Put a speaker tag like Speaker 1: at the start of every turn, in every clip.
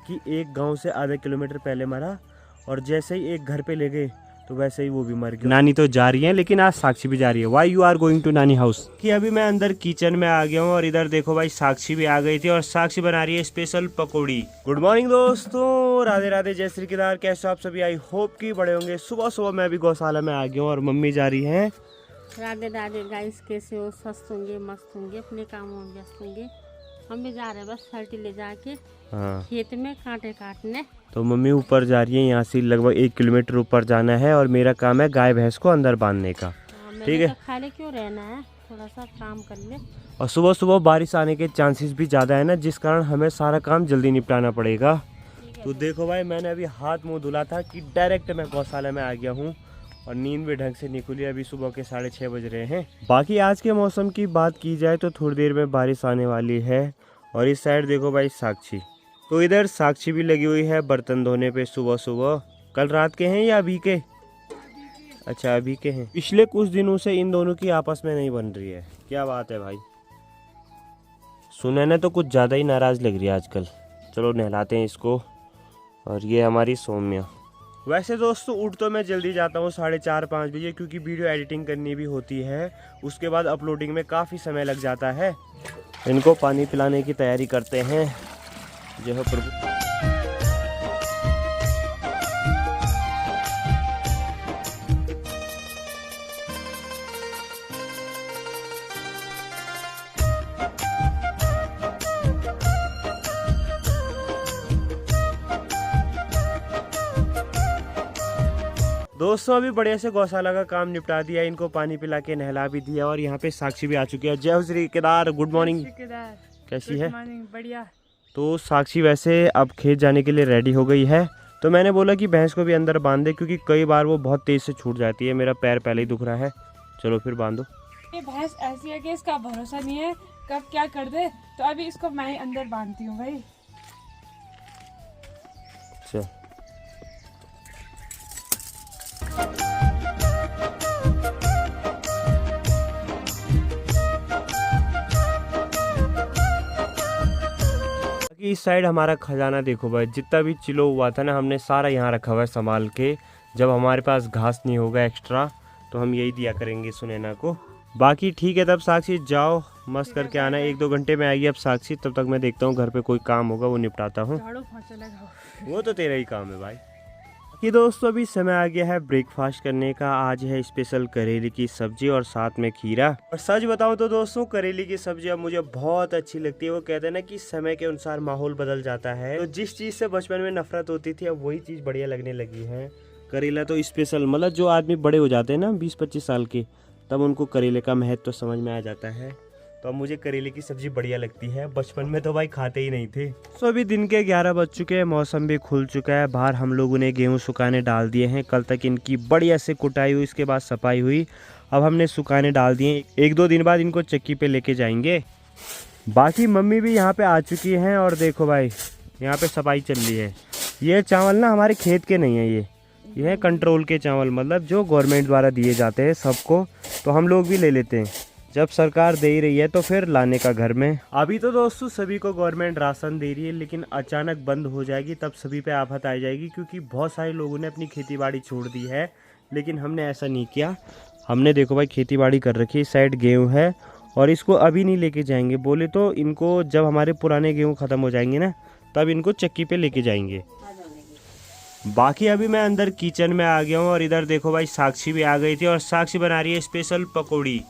Speaker 1: कि एक गांव से आधा किलोमीटर पहले मरा और जैसे ही एक घर पे ले गए तो वैसे ही वो भी मर गया। नानी तो जा रही है लेकिन आज साक्षी भी जा रही है। Why you are going to नानी हाउस? कि अभी मैं अंदर किचन में आ गया हूँ और इधर देखो भाई साक्षी भी आ गई थी और साक्षी बना रही है स्पेशल पकौड़ी। गुड मॉर्निंग दोस्तों, राधे राधे, जय श्री केदार। कैसे आप सभी? आई होप कि बड़े होंगे। सुबह सुबह मैं भी गौशाला में आ गया हूँ और मम्मी जा रही है।
Speaker 2: राधे राधे गाइस, कैसे हो? स्वस्थ होंगे, मस्त होंगे, अपने कामों में व्यस्त होंगे। हम भी जा रहे हैं बस फर्टी ले जाके खेत में कांटे काटने। तो
Speaker 1: मम्मी ऊपर जा रही है, यहाँ से लगभग 1 किलोमीटर ऊपर जाना है और मेरा काम है गाय भैंस को अंदर बांधने का। ठीक है,
Speaker 2: खाली क्यों रहना है, थोड़ा सा काम कर ले।
Speaker 1: और सुबह सुबह बारिश आने के चांसेस भी ज़्यादा है ना, जिस कारण हमें सारा काम जल्दी निपटाना पड़ेगा। तो देखो भाई, मैंने अभी हाथ मुँह धुला था कि डायरेक्ट मैं गौशाला में आ गया हूँ और नींद भी ढंग से नहीं खुली। अभी सुबह के 6:30 बज रहे हैं। बाकी आज के मौसम की बात की जाए तो थोड़ी देर में बारिश आने वाली है। और इस साइड देखो भाई साक्षी, तो इधर साक्षी भी लगी हुई है बर्तन धोने पे सुबह सुबह। कल रात के हैं या अभी के? अच्छा अभी के हैं। पिछले कुछ दिनों से इन दोनों की आपस में नहीं बन रही है। क्या बात है भाई? सुनैना तो कुछ ज़्यादा ही नाराज़ लग रही है आजकल। चलो नहलाते हैं इसको। और ये हमारी सौम्या। वैसे दोस्तों उठ तो मैं जल्दी जाता हूँ 4:30-5 बजे, क्योंकि वीडियो एडिटिंग करनी भी होती है। उसके बाद अपलोडिंग में काफ़ी समय लग जाता है। इनको पानी पिलाने की तैयारी करते हैं। जय हो प्रभु। दोस्तों अभी बढ़िया से गौशाला का काम निपटा दिया, इनको पानी पिला के नहला भी दिया और यहाँ पे साक्षी भी आ चुकी है। जय हो श्री केदार। Good morning. कैसी है?
Speaker 2: बढ़िया।
Speaker 1: तो साक्षी वैसे अब खेत जाने के लिए रेडी हो गई है। तो मैंने बोला कि भैंस को भी अंदर बांध दे, क्योंकि कई बार वो बहुत तेज से छूट जाती है। मेरा पैर पहले ही दुख रहा है। चलो फिर बांधो।
Speaker 3: ये भैंस ऐसी है कि इसका भरोसा नहीं है, कब क्या कर दे। तो अभी इसको मैं अंदर बांधती हूँ भाई।
Speaker 1: चल इस साइड हमारा खजाना देखो भाई, जितना भी चिलो हुआ था ना, हमने सारा यहाँ रखा हुआ है संभाल के। जब हमारे पास घास नहीं होगा एक्स्ट्रा तो हम यही दिया करेंगे सुनैना को। बाकी ठीक है, तब साक्षी जाओ मस्त करके आना। 1-2 घंटे में आएगी अब साक्षी। तब तक मैं देखता हूँ घर पे कोई काम होगा वो निपटाता हूँ। वो तो तेरा ही काम है भाई। कि दोस्तों अभी समय आ गया है ब्रेकफास्ट करने का। आज है स्पेशल करेले की सब्जी और साथ में खीरा। और सच बताऊं तो दोस्तों करेले की सब्जी अब मुझे बहुत अच्छी लगती है। वो कहते हैं ना कि समय के अनुसार माहौल बदल जाता है। तो जिस चीज़ से बचपन में नफरत होती थी अब वही चीज़ बढ़िया लगने लगी है। करेला तो स्पेशल, मतलब जो आदमी बड़े हो जाते हैं ना 20-25 साल के, तब उनको करेले का महत्व तो समझ में आ जाता है। तो अब मुझे करेले की सब्जी बढ़िया लगती है। बचपन में तो भाई खाते ही नहीं थे। तो अभी दिन के 11 बज चुके हैं, मौसम भी खुल चुका है। बाहर हम लोगों ने गेहूं सुखाने डाल दिए हैं। कल तक इनकी बढ़िया से कुटाई हुई, इसके बाद सफाई हुई। अब हमने सुखाने डाल दिए। 1-2 दिन बाद इनको चक्की पे लेके जाएंगे। बाकी मम्मी भी यहाँ पे आ चुकी हैं और देखो भाई यहाँ पे सफाई चल रही है। ये चावल ना हमारे खेत के नहीं है, ये है कंट्रोल के चावल, मतलब जो गवर्नमेंट द्वारा दिए जाते हैं सबको। तो हम लोग भी ले लेते हैं, जब सरकार दे ही रही है तो फिर लाने का घर में। अभी तो दोस्तों सभी को गवर्नमेंट राशन दे रही है, लेकिन अचानक बंद हो जाएगी तब सभी पे आफत आ जाएगी। क्योंकि बहुत सारे लोगों ने अपनी खेतीबाड़ी छोड़ दी है, लेकिन हमने ऐसा नहीं किया। हमने देखो भाई खेतीबाड़ी कर रखी है। इस साइड गेहूँ है और इसको अभी नहीं लेके जाएंगे। बोले तो इनको जब हमारे पुराने गेहूँ ख़त्म हो जाएंगे ना, तब इनको चक्की पे लेके जाएंगे। बाकी अभी मैं अंदर किचन में आ गया हूँ और इधर देखो भाई साक्षी भी आ गई थी और साक्षी बना रही है स्पेशल पकौड़ी।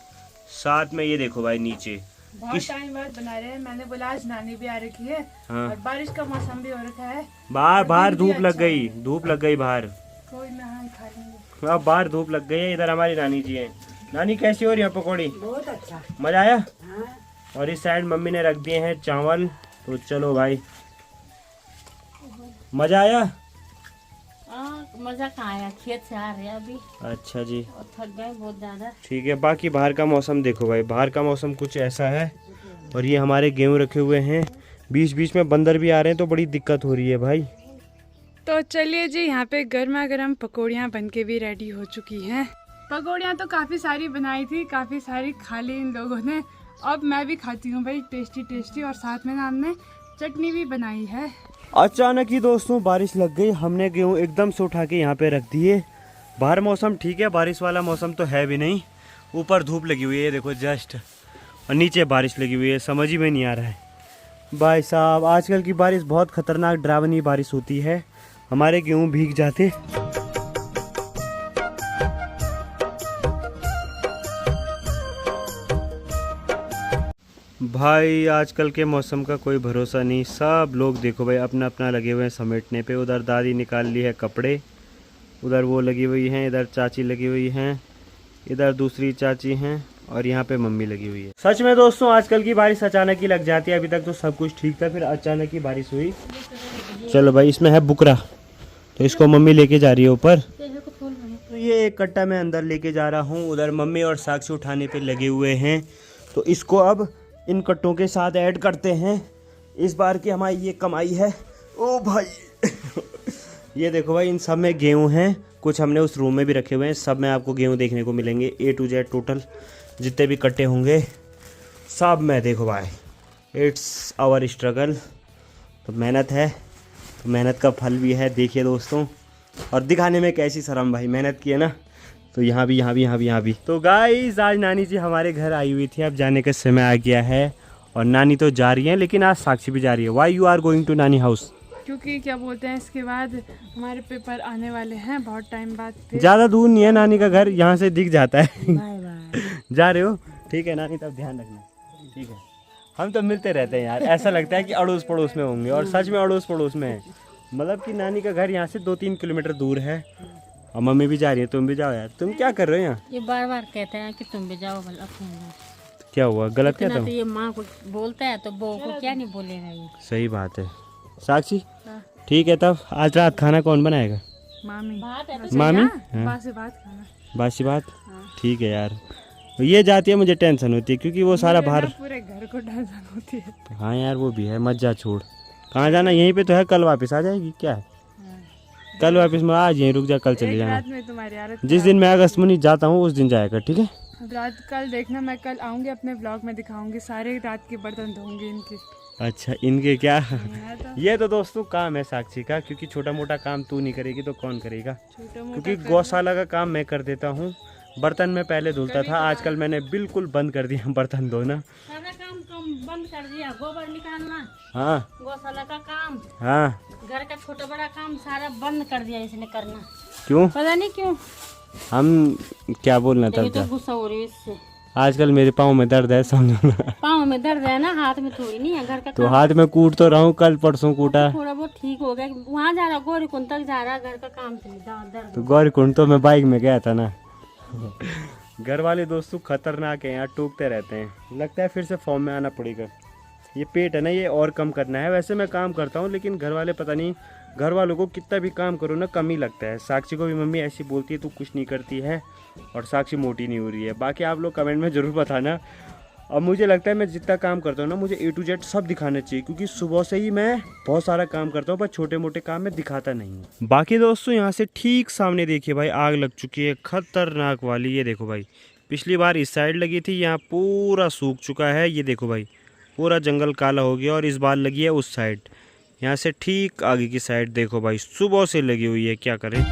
Speaker 1: साथ में ये देखो भाई नीचे
Speaker 3: बहुत टाइम बाद बना रहे हैं। मैंने बोला आज नानी भी आ रखी है। हाँ। और बारिश का मौसम भी हो रखा है।
Speaker 1: बाहर धूप लग गई, धूप लग गई बाहर।
Speaker 3: कोई ना, खा लेंगे।
Speaker 1: अब बाहर धूप लग गई है। इधर हमारी नानी जी है। नानी कैसी हो रही है पकौड़ी?
Speaker 2: बहुत अच्छा,
Speaker 1: मजा आया?
Speaker 2: हाँ।
Speaker 1: और इस साइड मम्मी ने रख दिए हैं चावल। तो चलो भाई, मजा आया?
Speaker 2: मजा कहाँ आया, खेत से आ रहे अभी।
Speaker 1: अच्छा जी,
Speaker 2: और थक गए बहुत ज्यादा।
Speaker 1: ठीक है। बाकी बाहर का मौसम देखो भाई, बाहर का मौसम कुछ ऐसा है। और ये हमारे गेहूँ रखे हुए हैं, बीच बीच में बंदर भी आ रहे हैं, तो बड़ी दिक्कत हो रही है भाई।
Speaker 3: तो चलिए जी, यहाँ पे गर्मा गर्म पकौड़ियाँ बन के भी रेडी हो चुकी हैं। पकौड़ियाँ तो काफ़ी सारी बनाई थी, काफ़ी सारी खा ली इन लोगों ने। अब मैं भी खाती हूँ भाई, टेस्टी टेस्टी। और साथ में ना हमने चटनी भी बनाई है।
Speaker 1: अचानक ही दोस्तों बारिश लग गई। हमने गेहूँ एकदम से उठा के यहाँ पे रख दिए। बाहर मौसम ठीक है, बारिश वाला मौसम तो है भी नहीं। ऊपर धूप लगी हुई है देखो जस्ट, और नीचे बारिश लगी हुई है। समझ ही में नहीं आ रहा है भाई साहब। आजकल की बारिश बहुत खतरनाक डरावनी बारिश होती है। हमारे गेहूँ भीग जाते। भाई आजकल के मौसम का कोई भरोसा नहीं। सब लोग देखो भाई अपना अपना लगे हुए हैं समेटने पे। उधर दादी निकाल ली है कपड़े, उधर वो लगी हुई हैं, इधर चाची लगी हुई हैं, इधर दूसरी चाची हैं, और यहाँ पे मम्मी लगी हुई है। सच में दोस्तों आजकल की बारिश अचानक ही लग जाती है। अभी तक तो सब कुछ ठीक था, फिर अचानक ही बारिश हुई। चलो भाई, इसमें है बुकरा, तो इसको मम्मी लेके जा रही है ऊपर। तो ये एक कट्टा मैं अंदर लेके जा रहा हूँ। उधर मम्मी और साक्षी उठाने पे लगे हुए हैं, तो इसको अब इन कट्टों के साथ ऐड करते हैं। इस बार की हमारी ये कमाई है। ओ भाई ये देखो भाई, इन सब में गेहूँ हैं। कुछ हमने उस रूम में भी रखे हुए हैं। सब में आपको गेहूँ देखने को मिलेंगे, A to Z टोटल जितने भी कट्टे होंगे सब में। देखो भाई, इट्स आवर स्ट्रगल। तो मेहनत है, तो मेहनत का फल भी है। देखिए दोस्तों, और दिखाने में कैसी शर्म भाई, मेहनत की है ना। तो यहाँ भी, यहाँ भी, यहाँ भी, यहाँ भी। तो गाइस आज नानी जी हमारे घर आई हुई थी। अब जाने का समय आ गया है, और नानी तो जा रही है, लेकिन आज साक्षी भी जा रही है। Why you are going to नानी हाउस?
Speaker 3: क्योंकि क्या बोलते हैं, इसके बाद हमारे पेपर आने वाले हैं बहुत टाइम बाद।
Speaker 1: ज़्यादा दूर नहीं है नानी का घर, यहाँ से दिख जाता है।
Speaker 2: Bye bye.
Speaker 1: जा रहे हो? ठीक है नानी, तब ध्यान रखना। ठीक है, हम तो मिलते रहते हैं यार। ऐसा लगता है कि अड़ोस पड़ोस में होंगे, और सच में अड़ोस पड़ोस में है। मतलब कि नानी का घर यहाँ से 2-3 किलोमीटर दूर है। और मम्मी भी जा रही है, तुम भी जाओ यार। तुम क्या कर रहे हो यहाँ?
Speaker 2: ये बार बार कहते हैं कि तुम भी जाओ, भला अपने जाओ।
Speaker 1: क्या हुआ, गलत क्या
Speaker 2: इतना
Speaker 1: था?
Speaker 2: तो ये माँ को बोलता है, तो बहू को क्या नहीं बोलेगा ये।
Speaker 1: सही बात है। साक्षी
Speaker 2: हाँ।
Speaker 1: ठीक है, तब आज रात खाना कौन बनाएगा?
Speaker 3: मामी।
Speaker 2: बात है तो
Speaker 1: मामी?
Speaker 3: बात से बात खाना।
Speaker 1: बासी बात। ठीक है यार, ये जाती है मुझे टेंशन होती है, क्योंकि वो सारा बाहर।
Speaker 3: पूरे घर को टेंशन होती है।
Speaker 1: हाँ यार वो भी है, मत जा, छोड़। कहाँ जाना, यहीं पे तो है। कल वापस आ जाएगी क्या है? कल वापस में आज यहीं रुक जा, कल चले जाना।
Speaker 3: रात में तुम्हारी आदत
Speaker 1: जिस दिन मैं अगस्त में जाता हूँ उस दिन जाएगा, ठीक है?
Speaker 3: रात कल देखना, मैं कल आऊंगी अपने ब्लॉग में दिखाऊंगी। सारे रात के बर्तन धोंगे इनके।
Speaker 1: अच्छा, इनके क्या?
Speaker 3: मैं तो
Speaker 1: ये तो दोस्तों काम है साक्षी का, क्योंकि छोटा मोटा काम तू नहीं करेगी तो कौन करेगा?
Speaker 3: छोटा मोटा
Speaker 1: क्योंकि गौशाला का काम मैं कर देता हूँ। बर्तन में पहले धुलता था, आजकल मैंने बिल्कुल बंद कर दिया बर्तन धोना।
Speaker 2: सारा काम कम बंद कर दिया। गोबर निकालना,
Speaker 1: हाँ
Speaker 2: गौशाला का काम,
Speaker 1: हाँ।
Speaker 2: घर का छोटा बड़ा काम सारा बंद कर दिया इसने करना।
Speaker 1: क्यों?
Speaker 2: पता नहीं क्यों।
Speaker 1: हम क्या बोलना था?
Speaker 2: ये तो गुस्सा हो रही है इससे।
Speaker 1: आजकल मेरे पाँव में दर्द है, समझो ना।
Speaker 2: पाँव में दर्द है ना, हाथ में थोड़ी नहीं है। घर का
Speaker 1: तो हाथ में कूट तो रहा हूँ, कल परसों कूटा।
Speaker 2: थोड़ा बहुत ठीक हो गया। वहाँ जा रहा, गौरीकुंड तक जा रहा, घर का काम से दर्द।
Speaker 1: तो गौरीकुंड तो मैं बाइक में गया था ना। घर वाले दोस्तों खतरनाक है यार, टूकते रहते हैं। लगता है फिर से फॉर्म में आना पड़ेगा। ये पेट है ना, ये और कम करना है। वैसे मैं काम करता हूँ, लेकिन घर वाले पता नहीं, घर वालों को कितना भी काम करो ना कम ही लगता है। साक्षी को भी मम्मी ऐसी बोलती है, तू कुछ नहीं करती है, और साक्षी मोटी नहीं हो रही है। बाकी आप लोग कमेंट में ज़रूर बताना। अब मुझे लगता है मैं जितना काम करता हूँ ना, मुझे A to Z सब दिखाना चाहिए, क्योंकि सुबह से ही मैं बहुत सारा काम करता हूँ, पर छोटे मोटे काम में दिखाता नहीं हूँ। बाकी दोस्तों यहाँ से ठीक सामने देखिए भाई, आग लग चुकी है खतरनाक वाली। ये देखो भाई, पिछली बार इस साइड लगी थी, यहाँ पूरा सूख चुका है। ये देखो भाई, पूरा जंगल काला हो गया। और इस बार लगी है उस साइड, यहाँ से ठीक आगे की साइड देखो भाई, सुबह से लगी हुई है। क्या करें?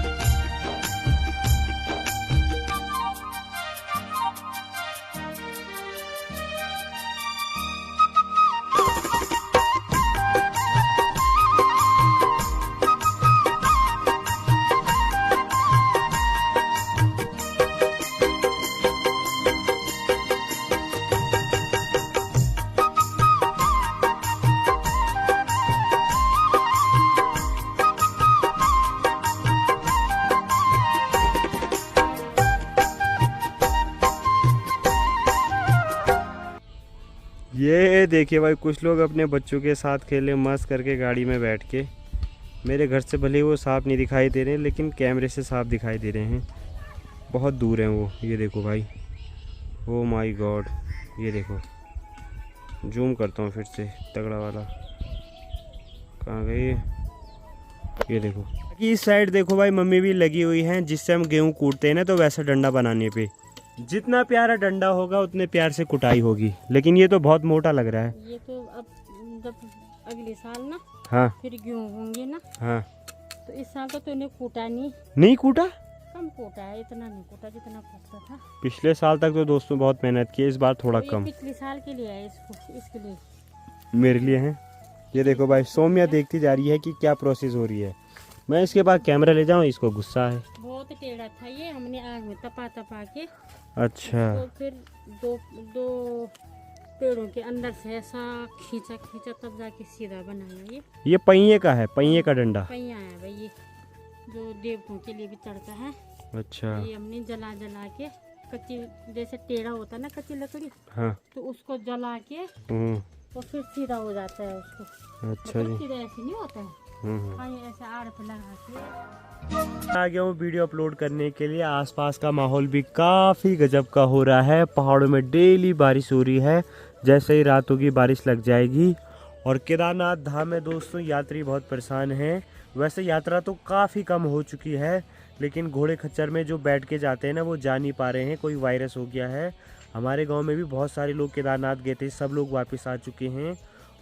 Speaker 1: ये देखिए भाई, कुछ लोग अपने बच्चों के साथ खेले मस्त करके गाड़ी में बैठ के। मेरे घर से भले वो सांप नहीं दिखाई दे रहे, लेकिन कैमरे से सांप दिखाई दे रहे हैं। बहुत दूर हैं वो। ये देखो भाई, ओ माय गॉड। ये देखो, जूम करता हूँ फिर से, तगड़ा वाला। कहाँ गई? ये देखो। इस साइड देखो भाई, मम्मी भी लगी हुई हैं, जिससे हम गेहूँ कूटते हैं ना, तो वैसा डंडा बनाने पे। जितना प्यारा डंडा होगा उतने प्यार से कुटाई होगी। लेकिन ये तो बहुत मोटा लग रहा है।
Speaker 2: ये तो अब जब अगले साल ना,
Speaker 1: हाँ
Speaker 2: फिर गेहूँ होंगे ना।
Speaker 1: हाँ।
Speaker 2: तो इस साल तो तूने कूटा
Speaker 1: नहीं कूटा?
Speaker 2: कम कूटा है, इतना नहीं कूटा जितना कूटता था
Speaker 1: पिछले साल तक तो दोस्तों बहुत मेहनत की है, इस बार थोड़ा
Speaker 2: तो
Speaker 1: कम।
Speaker 2: ये पिछले साल के लिए है, इसके लिए
Speaker 1: मेरे लिए है। ये देखो भाई, सौम्या देखती जा रही है कि क्या प्रोसेस हो रही है। मैं इसके बाद कैमरा ले जाऊँ, इसको गुस्सा है।
Speaker 2: बहुत टेढ़ा था ये, हमने आग में तपा के
Speaker 1: अच्छा।
Speaker 2: तो फिर दो पेड़ों के अंदर से ऐसा खींचा तब जाके सीधा बनाया।
Speaker 1: ये पहिए का है, पहिए का डंडा।
Speaker 2: पहिया है भाई, ये जो देवतों के लिए भी चढ़ता है।
Speaker 1: अच्छा।
Speaker 2: ये हमने जला के कच्ची, जैसे टेढ़ा होता है ना कच्ची लकड़ी,
Speaker 1: हाँ।
Speaker 2: तो उसको जला के तो फिर सीधा हो जाता है उसको।
Speaker 1: अच्छा
Speaker 2: मतलब
Speaker 1: जी।
Speaker 2: सीधा ऐसे नहीं होता है, हाँ ये ऐसे आड़ पे लगा के।
Speaker 1: आ गया हूँ वीडियो अपलोड करने के लिए। आसपास का माहौल भी काफ़ी गजब का हो रहा है। पहाड़ों में डेली बारिश हो रही है, जैसे ही रात होगी बारिश लग जाएगी। और केदारनाथ धाम में दोस्तों यात्री बहुत परेशान हैं। वैसे यात्रा तो काफ़ी कम हो चुकी है, लेकिन घोड़े खच्चर में जो बैठ के जाते हैं ना, वो जा नहीं पा रहे हैं। कोई वायरस हो गया है। हमारे गांव में भी बहुत सारे लोग केदारनाथ गए थे, सब लोग वापस आ चुके हैं।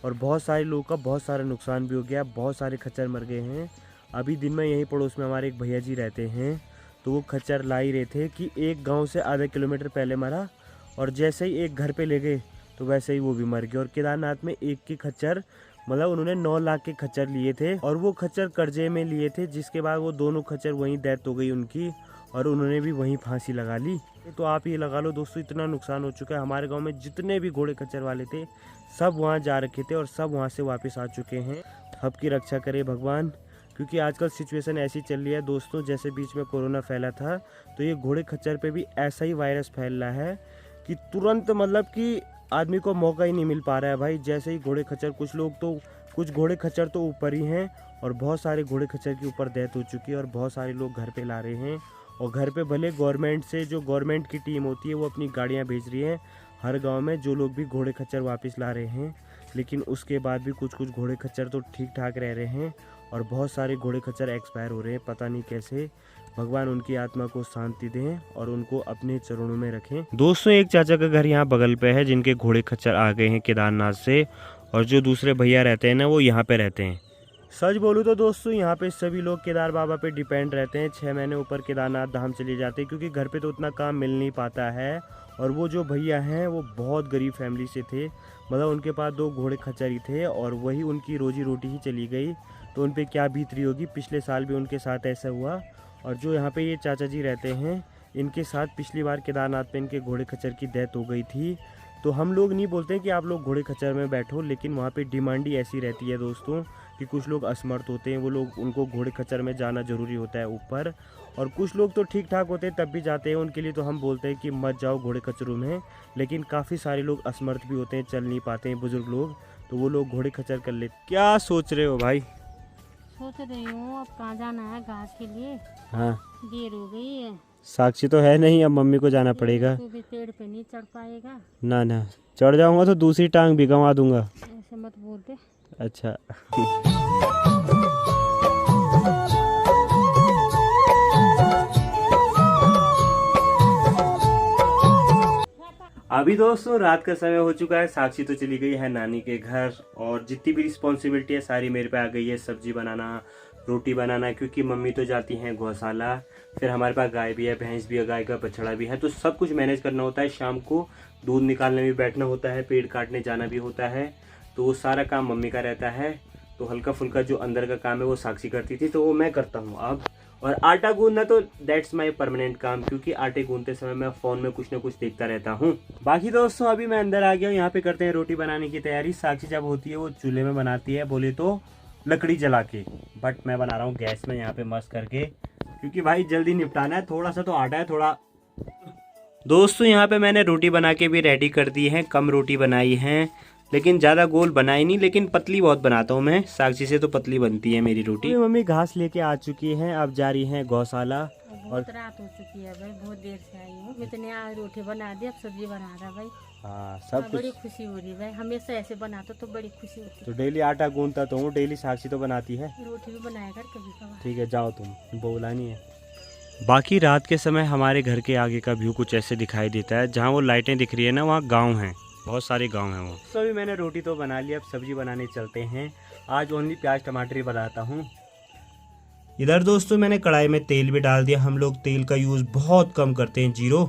Speaker 1: और बहुत सारे लोगों का बहुत सारा नुकसान भी हो गया, बहुत सारे खच्चर मर गए हैं। अभी दिन में यहीं पड़ोस में हमारे एक भैया जी रहते हैं, तो वो खच्चर ला ही रहे थे कि एक गांव से आधा किलोमीटर पहले मरा, और जैसे ही एक घर पे ले गए तो वैसे ही वो भी मर गए। और केदारनाथ में एक की खच्चर, मतलब उन्होंने 9 लाख के खच्चर लिए थे, और वो खच्चर कर्जे में लिए थे, जिसके बाद वो दोनों खच्चर वहीं डेथ हो गई उनकी, और उन्होंने भी वहीं फांसी लगा ली। तो आप ये लगा लो दोस्तों, इतना नुकसान हो चुका है। हमारे गांव में जितने भी घोड़े खच्चर वाले थे सब वहाँ जा रखे थे, और सब वहाँ से वापस आ चुके हैं। सबकी रक्षा करे भगवान, क्योंकि आजकल सिचुएशन ऐसी चल रही है दोस्तों। जैसे बीच में कोरोना फैला था, तो ये घोड़े खच्चर पे भी ऐसा ही वायरस फैल रहा है कि तुरंत, मतलब कि आदमी को मौका ही नहीं मिल पा रहा है भाई। जैसे ही घोड़े खच्चर, कुछ घोड़े खच्चर तो ऊपर ही हैं, और बहुत सारे घोड़े खच्चर के ऊपर डेथ हो चुकी है, और बहुत सारे लोग घर पे ला रहे हैं। और घर पे भले गवर्नमेंट से, जो गवर्नमेंट की टीम होती है, वो अपनी गाड़ियाँ भेज रही हैं हर गांव में, जो लोग भी घोड़े खच्चर वापस ला रहे हैं। लेकिन उसके बाद भी कुछ घोड़े खच्चर तो ठीक ठाक रह रहे हैं, और बहुत सारे घोड़े खच्चर एक्सपायर हो रहे हैं, पता नहीं कैसे। भगवान उनकी आत्मा को शांति दें और उनको अपने चरणों में रखें। दोस्तों एक चाचा का घर यहाँ बगल पे है, जिनके घोड़े खच्चर आ गए हैं केदारनाथ से, और जो दूसरे भैया रहते हैं ना, वो यहाँ पे रहते हैं। सच बोलूँ तो दोस्तों यहाँ पे सभी लोग केदार बाबा पे डिपेंड रहते हैं। 6 महीने ऊपर केदारनाथ धाम चले जाते हैं, क्योंकि घर पे तो उतना काम मिल नहीं पाता है। और वो जो भैया हैं वो बहुत गरीब फैमिली से थे, मतलब उनके पास 2 घोड़े खच्चर ही थे, और वही उनकी रोजी रोटी ही चली गई। तो उन पे क्या बीतरी होगी। पिछले साल भी उनके साथ ऐसा हुआ। और जो यहाँ पे ये चाचा जी रहते हैं, इनके साथ पिछली बार केदारनाथ पे इनके घोड़े खच्चर की डेथ हो गई थी। तो हम लोग नहीं बोलते कि आप लोग घोड़े खच्चर में बैठो, लेकिन वहाँ पे डिमांड ही ऐसी रहती है दोस्तों कि कुछ लोग असमर्थ होते हैं, वो लोग, उनको घोड़े खच्चर में जाना ज़रूरी होता है ऊपर। और कुछ लोग तो ठीक ठाक होते हैं तब भी जाते हैं, उनके लिए तो हम बोलते हैं कि मत जाओ घोड़े खच्चरों में। लेकिन काफ़ी सारे लोग असमर्थ भी होते हैं, चल नहीं पाते हैं बुजुर्ग लोग, तो वो लोग घोड़े खच्चर कर लेते। क्या सोच रहे हो भाई?
Speaker 2: सोच रही हूँ अब कहाँ जाना है घास के लिए।
Speaker 1: हाँ,
Speaker 2: देर हो गई है।
Speaker 1: साक्षी तो है नहीं, अब मम्मी को जाना पड़ेगा।
Speaker 2: तू भी पेड़ पे नहीं चढ़ पाएगा।
Speaker 1: ना ना, चढ़ जाऊंगा तो दूसरी टांग भी गंवा दूंगा।
Speaker 2: ऐसे मत बोलते।
Speaker 1: अच्छा। अभी दोस्तों रात का समय हो चुका है। साक्षी तो चली गई है नानी के घर, और जितनी भी रिस्पॉन्सिबिलिटी है सारी मेरे पे आ गई है। सब्जी बनाना, रोटी बनाना, क्योंकि मम्मी तो जाती हैं गौशाला, फिर हमारे पास गाय भी है, भैंस भी है, गाय का बछड़ा भी है, तो सब कुछ मैनेज करना होता है। शाम को दूध निकालने भी बैठना होता है, पेड़ काटने जाना भी होता है, तो वो सारा काम मम्मी का रहता है। तो हल्का फुल्का जो अंदर का काम है वो साक्षी करती थी, तो वो मैं करता हूँ अब। और आटा गूंदना तो दैट्स माय परमानेंट काम, क्योंकि आटे गूंदते समय मैं फ़ोन में कुछ ना कुछ देखता रहता हूँ। बाकी दोस्तों अभी मैं अंदर आ गया हूँ, यहाँ पे करते हैं रोटी बनाने की तैयारी। साक्षी जब होती है वो चूल्हे में बनाती है, बोले तो लकड़ी जला के, बट मैं बना रहा हूँ गैस में यहाँ पे मस्त करके, क्योंकि भाई जल्दी निपटाना है। थोड़ा सा तो आटा है थोड़ा। दोस्तों यहाँ पे मैंने रोटी बना के भी रेडी कर दी है। कम रोटी बनाई है, लेकिन ज़्यादा गोल बनाई नहीं, लेकिन पतली बहुत बनाता हूँ मैं। साक्षी से तो पतली बनती है मेरी रोटी। मम्मी घास लेके आ चुकी हैं, अब जा रही हैं गौशाला।
Speaker 2: बहुत रात हो चुकी है भाई, बहुत देर से आई हूँ। इतने आज रोटी बना दी, अब सब्जी बना रहा भाई।
Speaker 1: हाँ सब कुछ।
Speaker 2: बड़ी खुशी हो रही भाई, हमेशा ऐसे बनाता तो बड़ी खुशी होती।
Speaker 1: तो डेली आटा गूंदता तो हूँ, डेली साक्षी तो बनाती है।
Speaker 2: रोटी भी बनाया कर कभी कभार।
Speaker 1: ठीक है जाओ, तुम बोला नहीं है। बाकी रात के समय हमारे घर के आगे का व्यू कुछ ऐसे दिखाई देता है। जहाँ वो लाइटें दिख रही है ना, वहाँ गाँव है। बहुत सारे गांव हैं वो। तो अभी मैंने रोटी तो बना ली, अब सब्जी बनाने चलते हैं। आज ओनली प्याज टमाटर ही बनाता हूँ। इधर दोस्तों मैंने कढ़ाई में तेल भी डाल दिया। हम लोग तेल का यूज़ बहुत कम करते हैं, 0।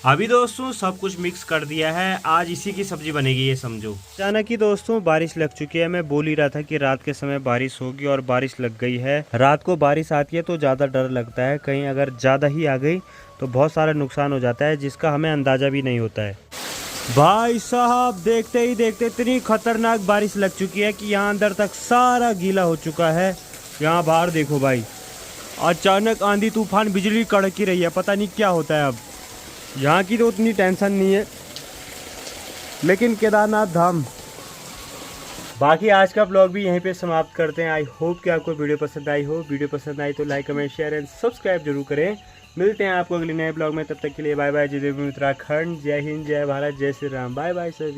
Speaker 1: अभी दोस्तों सब कुछ मिक्स कर दिया है, आज इसी की सब्जी बनेगी ये समझो। अचानक ही दोस्तों बारिश लग चुकी है। मैं बोल ही रहा था कि रात के समय बारिश होगी और बारिश लग गई है। रात को बारिश आती है तो ज़्यादा डर लगता है, कहीं अगर ज़्यादा ही आ गई तो बहुत सारा नुकसान हो जाता है जिसका हमें अंदाज़ा भी नहीं होता है। भाई साहब देखते ही देखते इतनी खतरनाक बारिश लग चुकी है कि यहाँ अंदर तक सारा गीला हो चुका है। यहाँ बाहर देखो भाई, अचानक आंधी तूफान बिजली कड़क ही रही है, पता नहीं क्या होता है। अब यहाँ की तो उतनी टेंशन नहीं है, लेकिन केदारनाथ धाम। बाकी आज का ब्लॉग भी यहीं पे समाप्त करते हैं। आई होप कि आपको वीडियो पसंद आई हो। वीडियो पसंद आई तो like comment share and subscribe जरूर करें। मिलते हैं आपको अगले नए ब्लॉग में, तब तक के लिए बाय बाय। जय देव उत्तराखंड, जय हिंद, जय भारत, जय श्री राम। बाय बाय सभी।